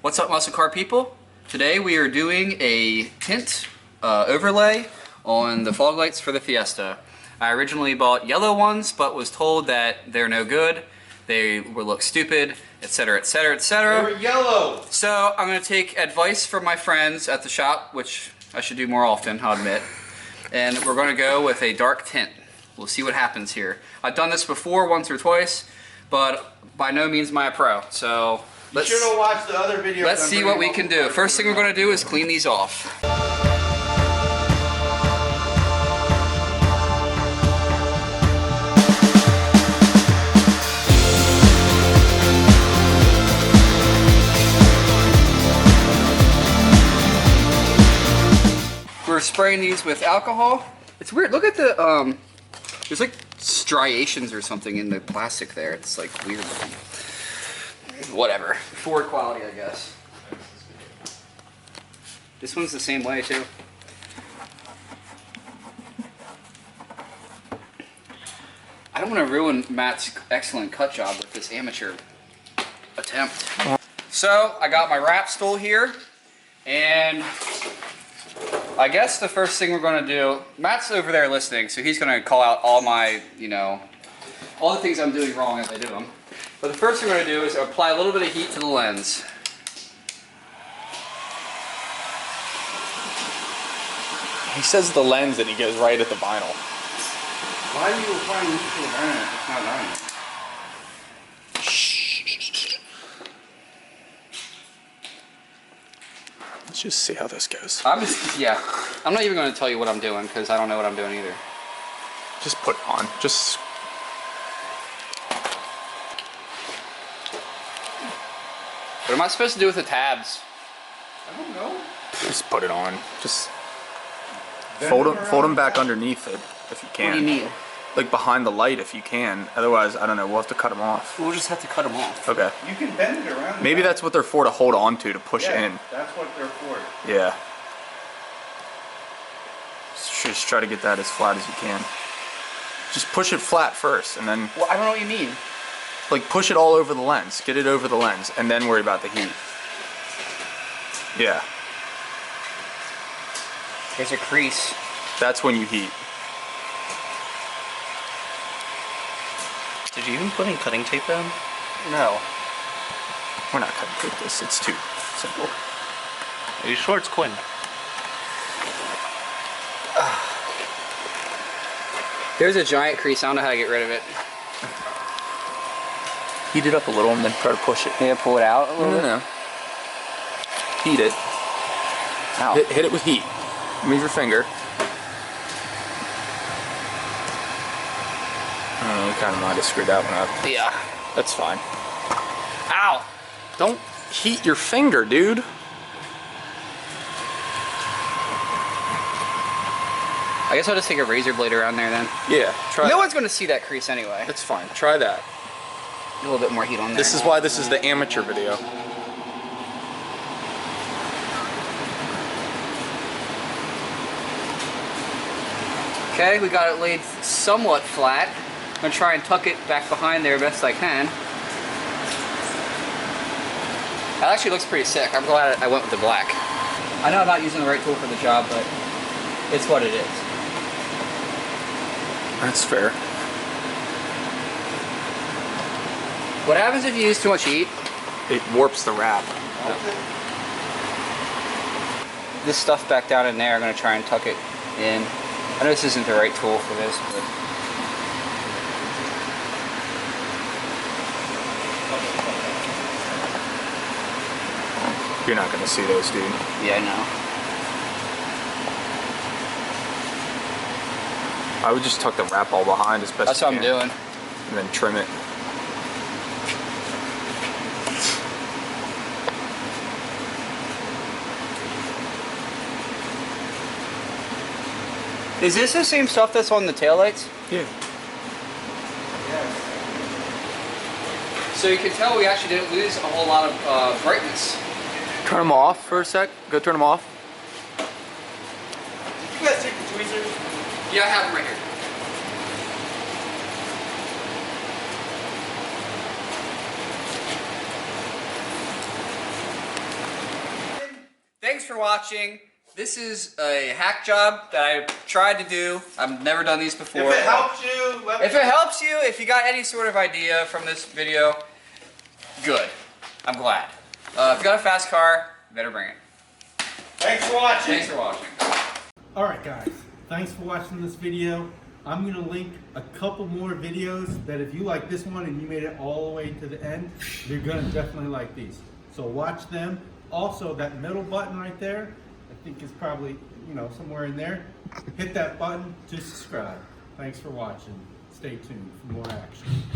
What's up, muscle car people? Today we are doing a tint overlay on the fog lights for the Fiesta. I originally bought yellow ones, but was told that they're no good, they will look stupid, etc, etc, etc. They were yellow! So I'm going to take advice from my friends at the shop, which I should do more often, I'll admit. And we're going to go with a dark tint. We'll see what happens here. I've done this before once or twice, but by no means am I a pro. So you should have watched the other video. Let's see what we can do. First thing we're going to do is clean these off. We're spraying these with alcohol. It's weird. Look at the there's like striations or something in the plastic there. It's like weird looking. Whatever. Ford quality, I guess. This one's the same way too. I don't want to ruin Matt's excellent cut job with this amateur attempt. So I got my wrap stool here, and I guess the first thing we're going to do, Matt's over there listening, so he's going to call out all my, all the things I'm doing wrong as I do them. But the first thing we're going to do is apply a little bit of heat to the lens. He says the lens and he goes right at the vinyl. Why are you applying heat to the vinyl if it's not vinyl? Shh. Let's just see how this goes. I'm not even going to tell you what I'm doing because I don't know what I'm doing either. Just put it on. Just. What am I supposed to do with the tabs? I don't know. Just put it on. Just fold them back underneath it if you can. What do you mean? Like behind the light if you can. Otherwise, I don't know. We'll have to cut them off. We'll just have to cut them off. Okay. You can bend it around. Maybe that's what they're for, to hold on to push in. That's what they're for. Yeah. Just try to get that as flat as you can. Just push it flat first, and then. Well, I don't know what you mean. Like push it all over the lens. Get it over the lens, and then worry about the heat. Yeah. There's a crease. That's when you heat. Did you even put any cutting tape down? No. We're not cutting tape this. It's too simple. Are you sure it's Quinn? There's a giant crease. I don't know how to get rid of it. Heat it up a little and then try to push it. Yeah, pull it out a little bit. No. Heat it. Ow. Hit it with heat. Move your finger. Oh, we kind of might have screwed that one up. Yeah. That's fine. Ow! Don't heat your finger, dude. I guess I'll just take a razor blade around there then. Yeah, try. No one's going to see that crease anyway. That's fine. Try that. A little bit more heat on there. This is why this is the amateur video. Okay, we got it laid somewhat flat. I'm going to try and tuck it back behind there best I can. That actually looks pretty sick. I'm glad I went with the black. I know I'm not using the right tool for the job, but it's what it is. That's fair. What happens if you use too much heat? It warps the wrap. This stuff back down in there, I'm going to try and tuck it in. I know this isn't the right tool for this, but... You're not going to see those, dude. Yeah, I know. I would just tuck the wrap all behind as best That's you what can. I'm doing. And then trim it. Is this the same stuff that's on the taillights? Yeah. So you can tell we actually didn't lose a whole lot of brightness. Turn them off for a sec. Go turn them off. You guys take the tweezers? Yeah, I have them right here. thanks for watching. This is a hack job that I tried to do. I've never done these before. If it helps you, let me If it helps you, if you got any sort of idea from this video, good. I'm glad. If you got a fast car, you better bring it. Thanks for watching. Thanks for watching. Alright guys, thanks for watching this video. I'm going to link a couple more videos that if you like this one and you made it all the way to the end, you're going to definitely like these. So watch them. Also, that middle button right there, I think is probably, you know, somewhere in there. Hit that button to subscribe. Thanks for watching. Stay tuned for more action.